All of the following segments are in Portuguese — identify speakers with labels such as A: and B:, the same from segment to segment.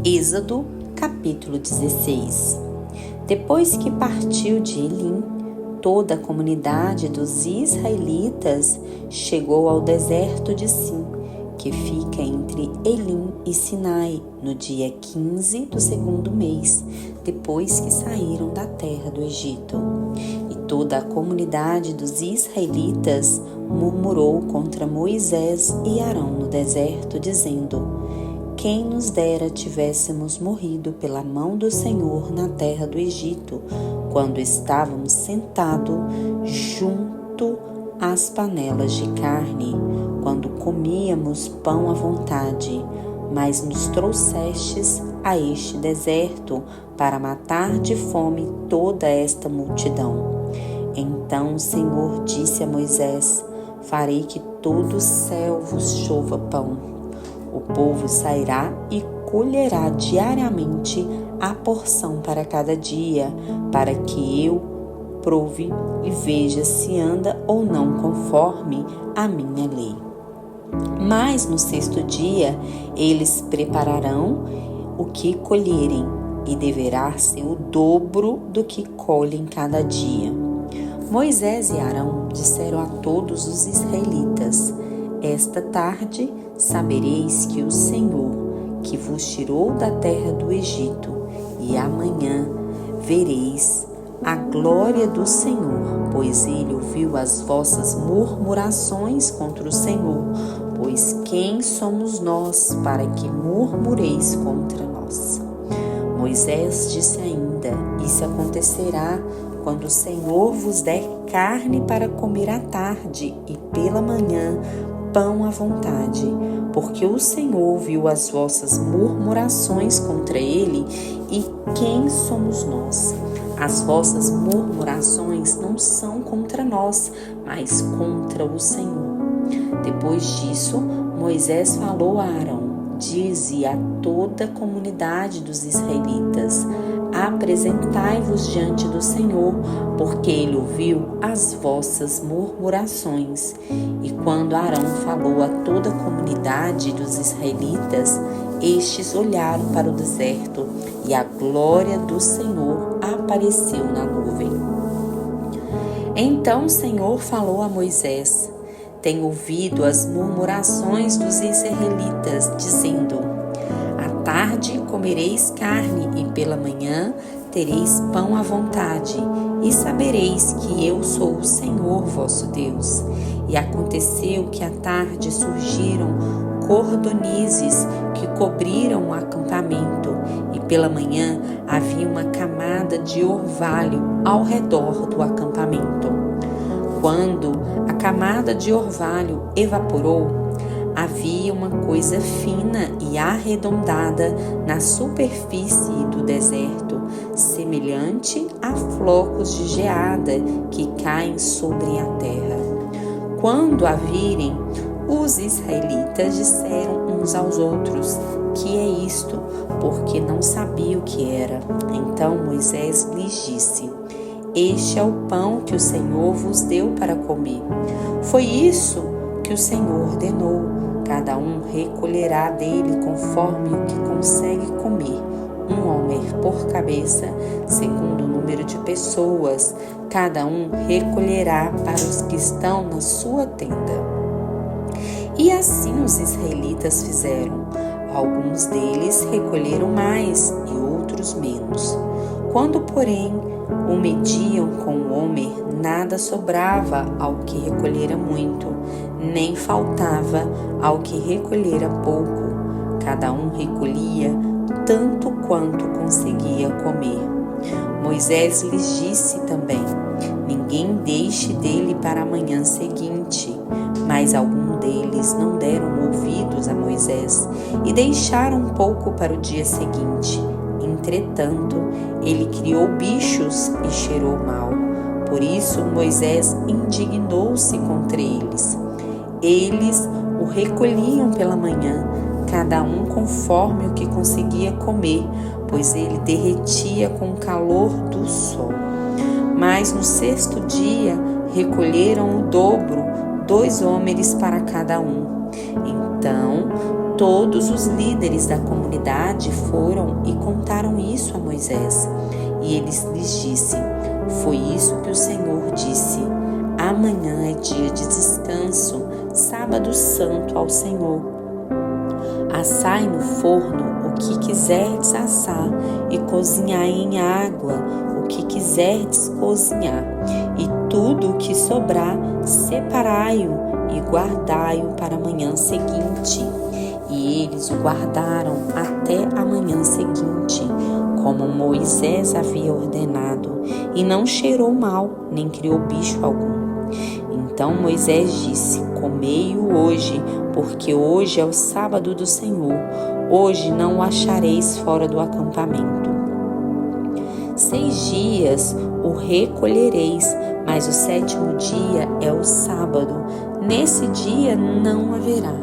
A: Êxodo, capítulo 16. Depois que partiu de Elim, toda a comunidade dos israelitas chegou ao deserto de Sim, que fica entre Elim e Sinai, no dia 15 do segundo mês, depois que saíram da terra do Egito. E toda a comunidade dos israelitas murmurou contra Moisés e Arão no deserto, dizendo: quem nos dera tivéssemos morrido pela mão do Senhor na terra do Egito, quando estávamos sentados junto às panelas de carne, quando comíamos pão à vontade, mas nos trouxestes a este deserto para matar de fome toda esta multidão. Então o Senhor disse a Moisés: farei que todo o céu vos chova pão. O povo sairá e colherá diariamente a porção para cada dia, para que eu prove e veja se anda ou não conforme a minha lei. Mas no sexto dia eles prepararão o que colherem, e deverá ser o dobro do que colhem cada dia. Moisés e Arão disseram a todos os israelitas: esta tarde sabereis que o Senhor, que vos tirou da terra do Egito, e amanhã vereis a glória do Senhor, pois ele ouviu as vossas murmurações contra o Senhor. Pois quem somos nós para que murmureis contra nós? Moisés disse ainda: isso acontecerá quando o Senhor vos der carne para comer à tarde e pela manhã pão à vontade, porque o Senhor ouviu as vossas murmurações contra ele. E quem somos nós? As vossas murmurações não são contra nós, mas contra o Senhor. Depois disso, Moisés falou a Arão: dize a toda a comunidade dos israelitas: apresentai-vos diante do Senhor, porque ele ouviu as vossas murmurações. E quando Arão falou a toda a comunidade dos israelitas, estes olharam para o deserto, e a glória do Senhor apareceu na nuvem. Então o Senhor falou a Moisés: tenho ouvido as murmurações dos israelitas, dizendo: à tarde comereis carne e pela manhã tereis pão à vontade, e sabereis que eu sou o Senhor vosso Deus. E aconteceu que à tarde surgiram cordonizes que cobriram o acampamento, e pela manhã havia uma camada de orvalho ao redor do acampamento. Quando a camada de orvalho evaporou, havia uma coisa fina e arredondada na superfície do deserto, semelhante a flocos de geada que caem sobre a terra. Quando a virem, os israelitas disseram uns aos outros: que é isto? Porque não sabiam o que era. Então Moisés lhes disse: este é o pão que o Senhor vos deu para comer. Foi isso que o Senhor ordenou. Cada um recolherá dele conforme o que consegue comer, um homer por cabeça, segundo o número de pessoas. Cada um recolherá para os que estão na sua tenda. E assim os israelitas fizeram. Alguns deles recolheram mais e outros menos. Quando, porém, o mediam com o homer, nada sobrava ao que recolhera muito, nem faltava ao que recolhera pouco. Cada um recolhia tanto quanto conseguia comer. Moisés lhes disse também: ninguém deixe dele para a manhã seguinte. Mas alguns deles não deram ouvidos a Moisés e deixaram um pouco para o dia seguinte. Entretanto, ele criou bichos e cheirou mal. Por isso Moisés indignou-se contra eles. Eles o recolhiam pela manhã, cada um conforme o que conseguia comer, pois ele derretia com o calor do sol. Mas no sexto dia recolheram o dobro, 2 homens para cada um. Então Todos os líderes da comunidade foram e contaram isso a Moisés. E ele lhes disse: foi isso que o Senhor disse. Amanhã é dia de descanso, sábado santo ao Senhor. Assai no forno o que quiserdes assar e cozinhai em água o que quiserdes cozinhar. E tudo o que sobrar, separai-o e guardai-o para a manhã seguinte. E eles o guardaram até a manhã seguinte, como Moisés havia ordenado, e não cheirou mal, nem criou bicho algum. Então Moisés disse: comei-o hoje, porque hoje é o sábado do Senhor. Hoje não o achareis fora do acampamento. 6 dias o recolhereis, mas o 7º dia é o sábado. Nesse dia não haverá.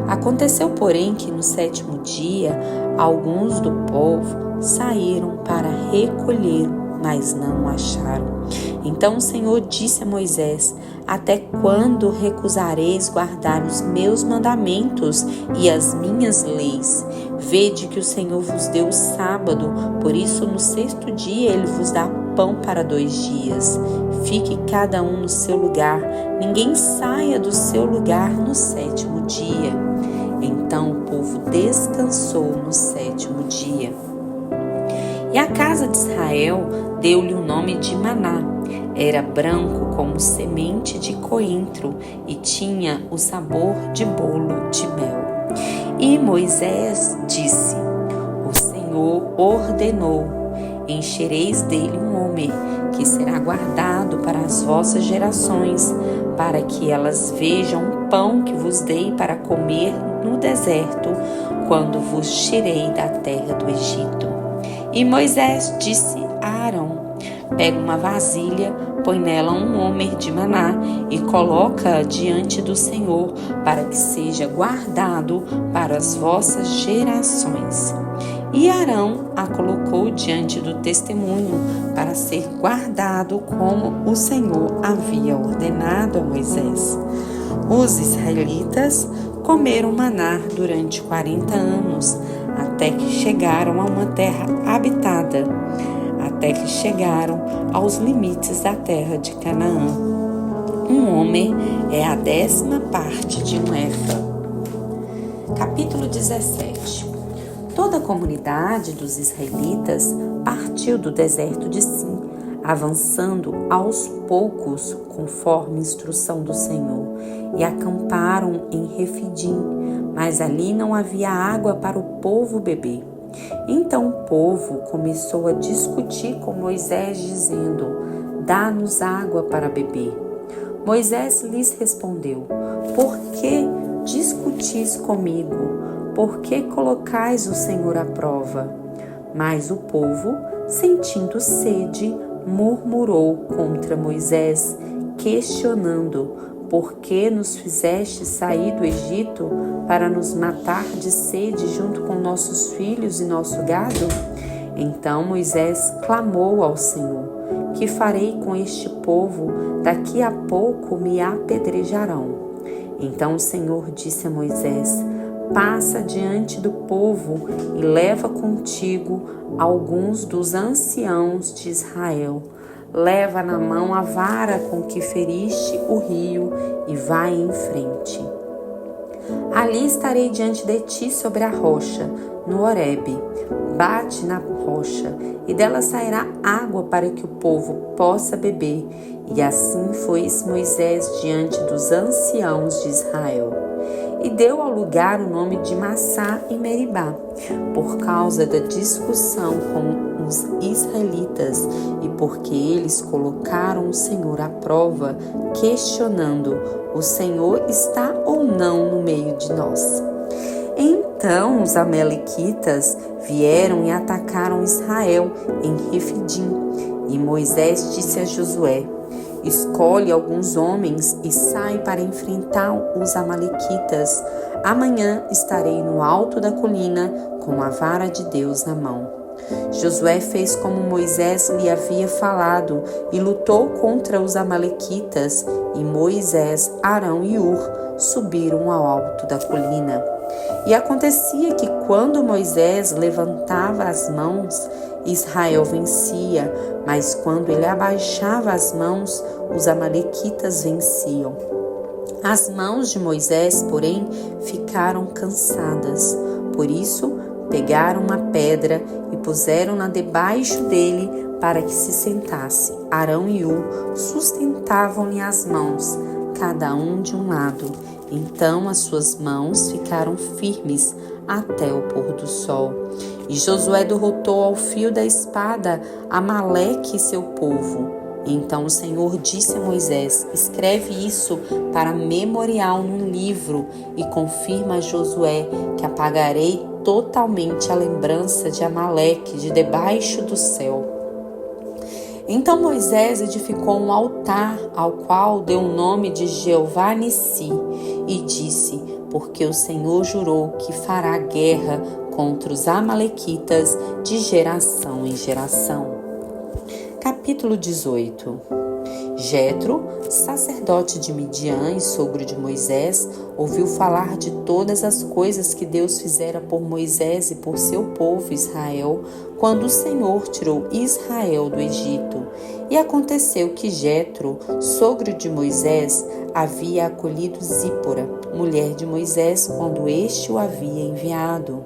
A: Aconteceu, porém, que no 7º dia alguns do povo saíram para recolher, mas não acharam. Então o Senhor disse a Moisés: até quando recusareis guardar os meus mandamentos e as minhas leis? Vede que o Senhor vos deu o sábado, por isso no 6º dia ele vos dá pão para 2 dias. Fique cada um no seu lugar, ninguém saia do seu lugar no 7º dia. Então o povo descansou no 7º dia. E a casa de Israel deu-lhe o nome de Maná. Era branco como semente de coentro e tinha o sabor de bolo de mel. E Moisés disse: o Senhor ordenou: enchereis dele um homer, que será guardado para as vossas gerações, para que elas vejam o pão que vos dei para comer no deserto, quando vos tirei da terra do Egito. E Moisés disse a Arão: pega uma vasilha, põe nela um homer de maná e coloca-a diante do Senhor, para que seja guardado para as vossas gerações. E Arão a colocou diante do testemunho, para ser guardado como o Senhor havia ordenado a Moisés. Os israelitas comeram maná durante 40 anos, até que chegaram a uma terra habitada, até que chegaram aos limites da terra de Canaã. Um homer é a 10ª parte de um efa. Capítulo 17. Toda a comunidade dos israelitas partiu do deserto de Sim, avançando aos poucos, conforme instrução do Senhor, e acamparam em Refidim, mas ali não havia água para o povo beber. Então o povo começou a discutir com Moisés, dizendo: dá-nos água para beber. Moisés lhes respondeu: por que discutis comigo? Por que colocais o Senhor à prova? Mas o povo, sentindo sede, murmurou contra Moisés, questionando: por que nos fizeste sair do Egito para nos matar de sede junto com nossos filhos e nosso gado? Então Moisés clamou ao Senhor: que farei com este povo? Daqui a pouco me apedrejarão. Então o Senhor disse a Moisés: passa diante do povo e leva contigo alguns dos anciãos de Israel. Leva na mão a vara com que feriste o rio e vai em frente. Ali estarei diante de ti sobre a rocha, no Horebe. Bate na rocha e dela sairá água para que o povo possa beber. E assim foi Moisés diante dos anciãos de Israel. E deu ao lugar o nome de Massá e Meribá, por causa da discussão com os israelitas e porque eles colocaram o Senhor à prova, questionando: o Senhor está ou não no meio de nós? Então os amalequitas vieram e atacaram Israel em Refidim. E Moisés disse a Josué: escolhe alguns homens e sai para enfrentar os amalequitas. Amanhã estarei no alto da colina com a vara de Deus na mão. Josué fez como Moisés lhe havia falado e lutou contra os amalequitas. E Moisés, Arão e Hur subiram ao alto da colina. E acontecia que quando Moisés levantava as mãos, Israel vencia, mas quando ele abaixava as mãos, os amalequitas venciam. As mãos de Moisés, porém, ficaram cansadas. Por isso, pegaram uma pedra e puseram-na debaixo dele para que se sentasse. Arão e Hu sustentavam-lhe as mãos, cada um de um lado. Então as suas mãos ficaram firmes até o pôr do sol. E Josué derrotou ao fio da espada Amaleque e seu povo. Então o Senhor disse a Moisés: escreve isso para memorial num livro e confirma a Josué que apagarei totalmente a lembrança de Amaleque de debaixo do céu. Então Moisés edificou um altar ao qual deu o nome de Jeová Nissi e disse: porque o Senhor jurou que fará guerra contra os amalequitas de geração em geração. Capítulo 18. Jetro, sacerdote de Midian e sogro de Moisés, ouviu falar de todas as coisas que Deus fizera por Moisés e por seu povo Israel, quando o Senhor tirou Israel do Egito. E aconteceu que Jetro, sogro de Moisés, havia acolhido Zípora, mulher de Moisés, quando este o havia enviado,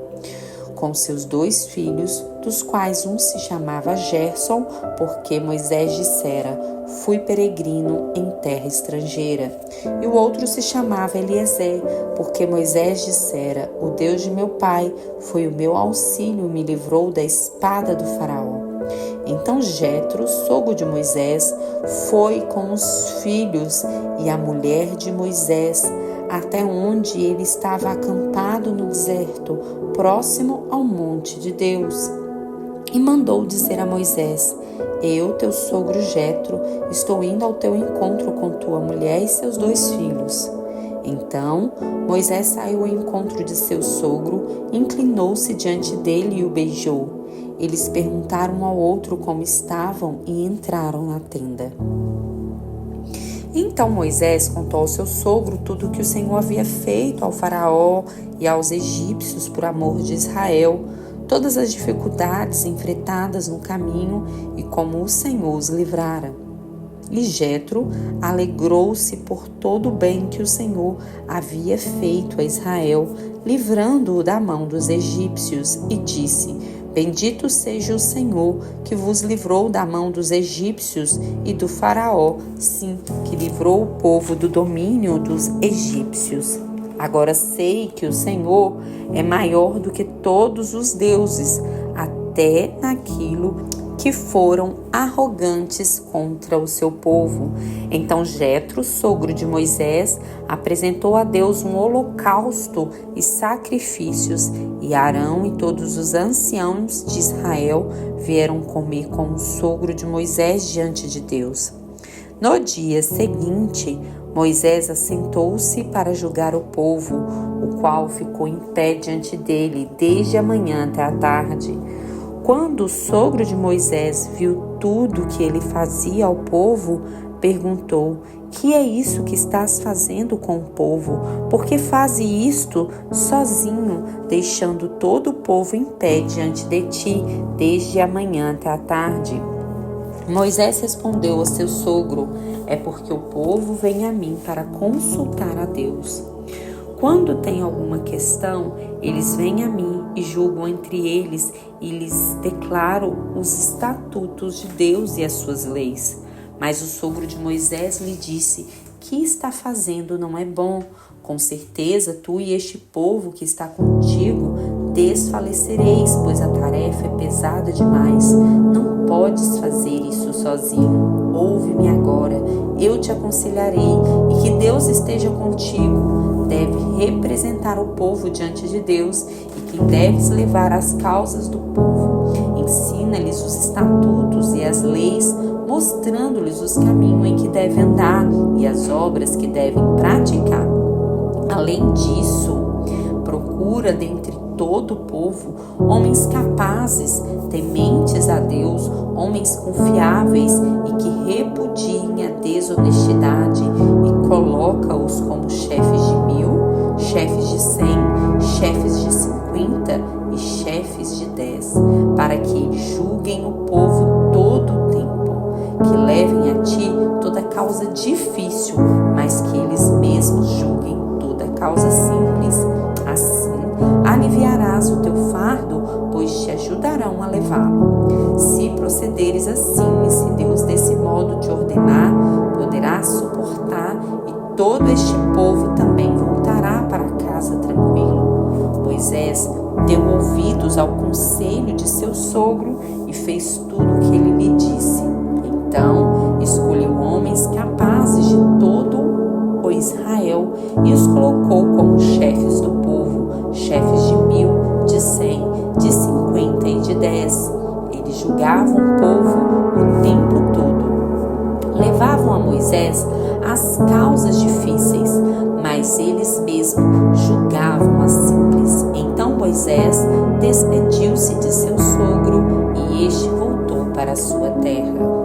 A: com seus 2 filhos, dos quais um se chamava Gerson, porque Moisés dissera: fui peregrino em terra estrangeira. E o outro se chamava Eliezer, porque Moisés dissera: o Deus de meu pai foi o meu auxílio e me livrou da espada do faraó. Então Jetro, sogro de Moisés, foi com os filhos e a mulher de Moisés até onde ele estava acampado no deserto, próximo ao monte de Deus. E mandou dizer a Moisés: eu, teu sogro Jetro, estou indo ao teu encontro com tua mulher e seus 2 filhos. Então Moisés saiu ao encontro de seu sogro, inclinou-se diante dele e o beijou. Eles perguntaram um ao outro como estavam e entraram na tenda. Então Moisés contou ao seu sogro tudo o que o Senhor havia feito ao faraó e aos egípcios por amor de Israel, todas as dificuldades enfrentadas no caminho e como o Senhor os livrara. E Jetro alegrou-se por todo o bem que o Senhor havia feito a Israel, livrando-o da mão dos egípcios, e disse: bendito seja o Senhor, que vos livrou da mão dos egípcios e do faraó, sim, que livrou o povo do domínio dos egípcios. Agora sei que o Senhor é maior do que todos os deuses, até naquilo que foram arrogantes contra o seu povo. Então Jetro, sogro de Moisés, apresentou a Deus um holocausto e sacrifícios, e Arão e todos os anciãos de Israel vieram comer com o sogro de Moisés diante de Deus. No dia seguinte, Moisés assentou-se para julgar o povo, o qual ficou em pé diante dele desde a manhã até a tarde. Quando o sogro de Moisés viu tudo que ele fazia ao povo, perguntou: que é isso que estás fazendo com o povo? Por que fazes isto sozinho, deixando todo o povo em pé diante de ti, desde a manhã até a tarde? Moisés respondeu ao seu sogro: é porque o povo vem a mim para consultar a Deus. Quando tem alguma questão, eles vêm a mim e julgam entre eles e lhes declaro os estatutos de Deus e as suas leis. Mas o sogro de Moisés lhe disse: que está fazendo não é bom. Com certeza, tu e este povo que está contigo desfalecereis, pois a tarefa é pesada demais. Não podes fazer isso sozinho. Ouve-me agora, eu te aconselharei, e que Deus esteja contigo. Deve representar o povo diante de Deus, e quem deves levar as causas do povo. Ensina-lhes os estatutos e as leis, mostrando-lhes os caminhos em que devem andar e as obras que devem praticar. Além disso, procura dentre todo o povo homens capazes, tementes a Deus, homens confiáveis e que repudiem a desonestidade, e coloca-os como chefes de 1000, chefes de 100, chefes de 50 e chefes de 10, para que julguem o povo todo o tempo, que levem a ti toda causa difícil, mas que eles mesmos julguem toda causa simples. Assim, aliviarás o teu fardo, pois te ajudarão a levá-lo. Se procederes assim, e se Deus desse modo te ordenar, poderás suportar, e todo este povo também voltará para casa tranquilo. Moisés deu ouvidos ao conselho de seu sogro e fez tudo o que ele lhe disse. Então escolheu homens capazes de todo o Israel e os colocou como chefes do povo, chefes de 1000, de 100, de 50 e de 10. Eles julgavam o povo o tempo todo. Levavam a Moisés as causas difíceis, mas eles mesmos julgavam as simples. Então Moisés despediu-se de seu sogro e este voltou para a sua terra.